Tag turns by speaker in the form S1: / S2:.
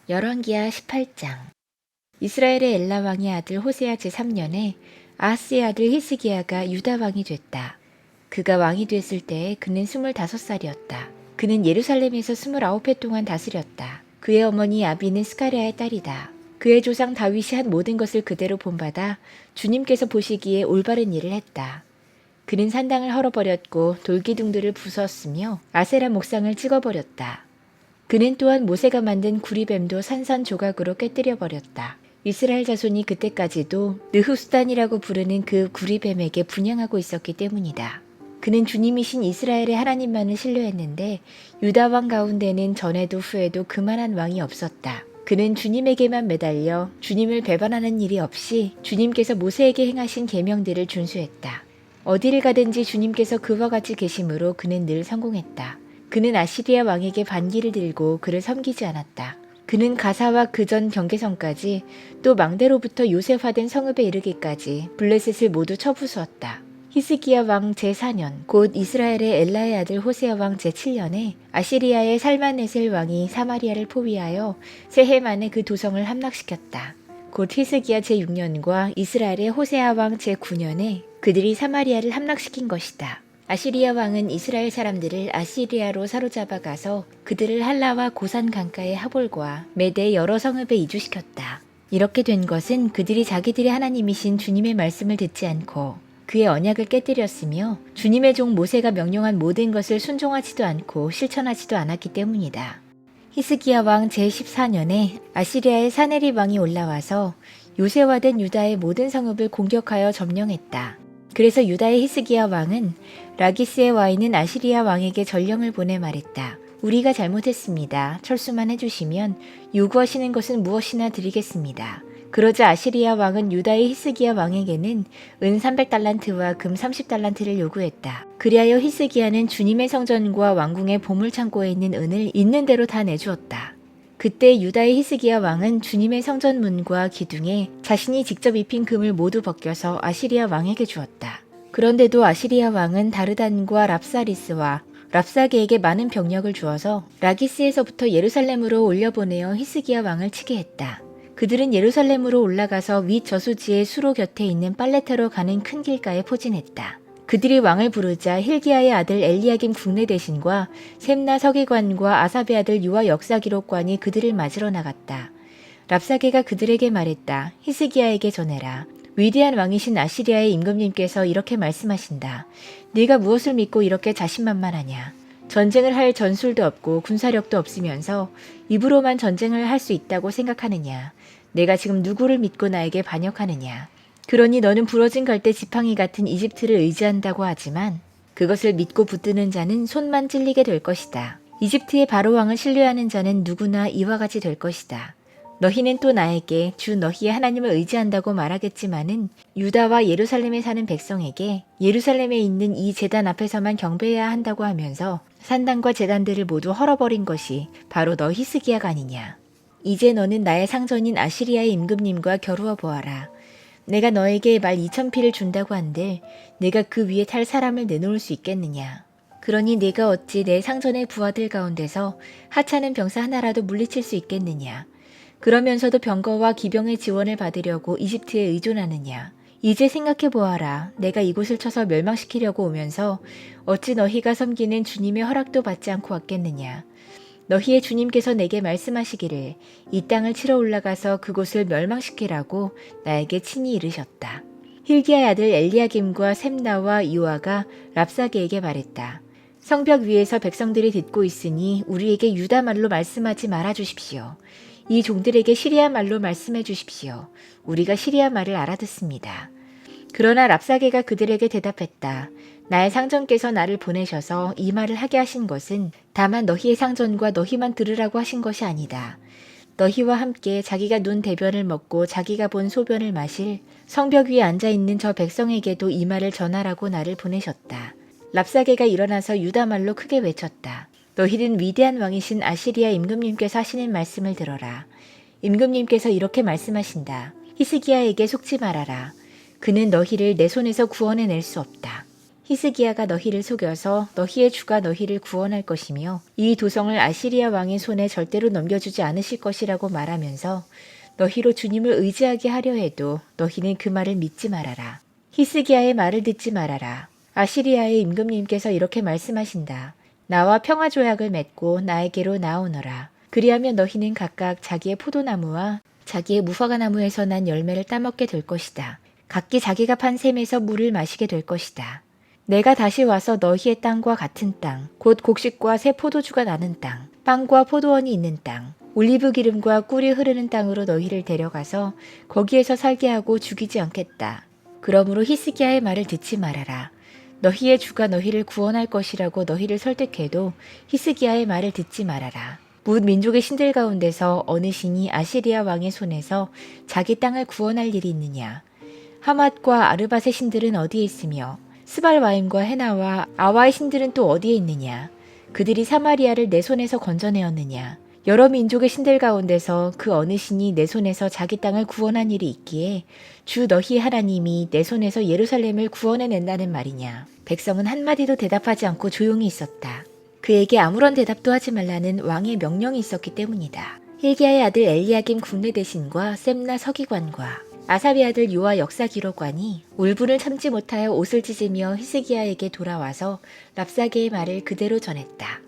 S1: 열왕기하 18장. 이스라엘의 엘라 왕의 아들 호세아 제3년에 아하스의 아들 히스기야가 유다 왕이 됐다. 그가 왕이 됐을 때에 그는 25살이었다. 그는 예루살렘에서 29해 동안 다스렸다. 그의 어머니 아비는 스가랴의 딸이다. 그의 조상 다윗이 한 모든 것을 그대로 본받아 주님께서 보시기에 올바른 일을 했다. 그는 산당을 헐어버렸고 돌기둥들을 부쉈으며 아세라 목상을 찍어버렸다. 그는 또한 모세가 만든 구리뱀도 산산조각으로 깨뜨려 버렸다. 이스라엘 자손이 그때까지도 느후스단이라고 부르는 그 구리뱀에게 분향하고 있었기 때문이다. 그는 주님이신 이스라엘의 하나님만을 신뢰했는데 유다 왕 가운데는 전에도 후에도 그만한 왕이 없었다. 그는 주님에게만 매달려 주님을 배반하는 일이 없이 주님께서 모세에게 행하신 계명들을 준수했다. 어디를 가든지 주님께서 그와 같이 계심으로 그는 늘 성공했다. 그는 아시리아 왕에게 반기를 들고 그를 섬기지 않았다. 그는 가사와 그전 경계선까지 또 망대로부터 요새화된 성읍에 이르기까지 블레셋을 모두 쳐부수었다. 히스기야 왕 제4년 곧 이스라엘의 엘라의 아들 호세아 왕 제7년에 아시리아의 살만에셀 왕이 사마리아를 포위하여 세 해 만에 그 도성을 함락시켰다. 곧 히스기야 제6년과 이스라엘의 호세아 왕 제9년에 그들이 사마리아를 함락시킨 것이다. 아시리아 왕은 이스라엘 사람들을 아시리아로 사로잡아 가서 그들을 할라와 고산 강가의 하볼과 메대의 여러 성읍에 이주시켰다. 이렇게 된 것은 그들이 자기들의 하나님이신 주님의 말씀을 듣지 않고 그의 언약을 깨뜨렸으며 주님의 종 모세가 명령한 모든 것을 순종하지도 않고 실천하지도 않았기 때문이다. 히스기야 왕 제14년에 아시리아의 사네립 왕이 올라와서 요새화된 유다의 모든 성읍을 공격하여 점령했다. 그래서 유다의 히스기야 왕은 라기스에 와 있는 아시리아 왕에게 전령을 보내 말했다. 우리가 잘못했습니다. 철수만 해주시면 요구하시는 것은 무엇이나 드리겠습니다. 그러자 아시리아 왕은 유다의 히스기야 왕에게는 은 300달란트와 금 30달란트를 요구했다. 그리하여 히스기야는 주님의 성전과 왕궁의 보물창고에 있는 은을 있는 대로 다 내주었다. 그때 유다의 히스기야 왕은 주님의 성전문과 기둥에 자신이 직접 입힌 금을 모두 벗겨서 아시리아 왕에게 주었다. 그런데도 아시리아 왕은 다르단과 랍사리스와 랍사게에게 많은 병력을 주어서 라기스에서부터 예루살렘으로 올려보내어 히스기야 왕을 치게 했다. 그들은 예루살렘으로 올라가서 윗 저수지의 수로 곁에 있는 빨레타로 가는 큰 길가에 포진했다. 그들이 왕을 부르자 hil기야의 아들 엘리야김 국내 대신과 셈나 서기관과 아삽의 아들 요아 역사기록관이 그들을 맞으러 나갔다. 랍사게가 그들에게 말했다. 히스기야에게 전해라. 위대한 왕이신 아시리아의 임금님께서 이렇게 말씀하신다. 네가 무엇을 믿고 이렇게 자신만만하냐. 전쟁을 할 전술도 없고 군사력도 없으면서 입으로만 전쟁을 할 수 있다고 생각하느냐. 내가 지금 누구를 믿고 나에게 반역하느냐. 그러니 너는 부러진 갈대 지팡이 같은 이집트를 의지한다고 하지만 그것을 믿고 붙드는 자는 손만 찔리게 될 것이다. 이집트의 바로왕을 신뢰하는 자는 누구나 이와 같이 될 것이다. 너희는 또 나에게 주 너희의 하나님을 의지한다고 말하겠지만은 유다와 예루살렘에 사는 백성에게 예루살렘에 있는 이 제단 앞에서만 경배해야 한다고 하면서 산당과 제단들을 모두 헐어버린 것이 바로 너 히스기야가 아니냐. 이제 너는 나의 상전인 아시리아의 임금님과 겨루어 보아라. 내가 너에게 말 2000피를 준다고 한들 내가 그 위에 탈 사람을 내놓을 수 있겠느냐. 그러니 내가 어찌 내 상전의 부하들 가운데서 하찮은 병사 하나라도 물리칠 수 있겠느냐. 그러면서도 병거와 기병의 지원을 받으려고 이집트에 의존하느냐. 이제 생각해 보아라. 내가 이곳을 쳐서 멸망시키려고 오면서 어찌 너희가 섬기는 주님의 허락도 받지 않고 왔겠느냐. 너희의 주님께서 내게 말씀하시기를 이 땅을 치러 올라가서 그곳을 멸망시키라고 나에게 친히 이르셨다. hil기야의 아들 엘리야김과 셈나와 요아가 랍사게에게 말했다. 성벽 위에서 백성들이 듣고 있으니 우리에게 유다 말로 말씀하지 말아 주십시오. 이 종들에게 시리아 말로 말씀해 주십시오. 우리가 시리아 말을 알아듣습니다. 그러나 랍사게가 그들에게 대답했다. 나의 상전께서 나를 보내셔서 이 말을 하게 하신 것은 다만 너희의 상전과 너희만 들으라고 하신 것이 아니다. 너희와 함께 자기가 눈 대변을 먹고 자기가 본 소변을 마실 성벽 위에 앉아있는 저 백성에게도 이 말을 전하라고 나를 보내셨다. 랍사게가 일어나서 유다 말로 크게 외쳤다. 너희는 위대한 왕이신 아시리아 임금님께서 하시는 말씀을 들어라. 임금님께서 이렇게 말씀하신다. 히스기야에게 속지 말아라. 그는 너희를 내 손에서 구원해낼 수 없다. 히스기야가 너희를 속여서 너희의 주가 너희를 구원할 것이며 이 도성을 아시리아 왕의 손에 절대로 넘겨주지 않으실 것이라고 말하면서 너희로 주님을 의지하게 하려 해도 너희는 그 말을 믿지 말아라. 히스기야의 말을 듣지 말아라. 아시리아의 임금님께서 이렇게 말씀하신다. 나와 평화조약을 맺고 나에게로 나오너라. 그리하면 너희는 각각 자기의 포도나무와 자기의 무화과나무에서 난 열매를 따먹게 될 것이다. 각기 자기가 판 샘에서 물을 마시게 될 것이다. 내가 다시 와서 너희의 땅과 같은 땅, 곧 곡식과 새 포도주가 나는 땅, 빵과 포도원이 있는 땅, 올리브 기름과 꿀이 흐르는 땅으로 너희를 데려가서 거기에서 살게 하고 죽이지 않겠다. 그러므로 히스기야의 말을 듣지 말아라. 너희의 주가 너희를 구원할 것이라고 너희를 설득해도 히스기야의 말을 듣지 말아라. 뭇 민족의 신들 가운데서 어느 신이 아시리아 왕의 손에서 자기 땅을 구원할 일이 있느냐. 하맛과 아르밧의 신들은 어디에 있으며 스발와임과 헤나와 아와의 신들은 또 어디에 있느냐. 그들이 사마리아를 내 손에서 건져내었느냐. 여러 민족의 신들 가운데서 그 어느 신이 내 손에서 자기 땅을 구원한 일이 있기에 주 너희 하나님이 내 손에서 예루살렘을 구원해낸다는 말이냐. 백성은 한마디도 대답하지 않고 조용히 있었다. 그에게 아무런 대답도 하지 말라는 왕의 명령이 있었기 때문이다. hil기야의 아들 엘리야김 국내대신과 셈나 서기관과 아사비 아들 요아 역사기록관이 울분을 참지 못하여 옷을 찢으며 히스기야에게 돌아와서 랍사게의 말을 그대로 전했다.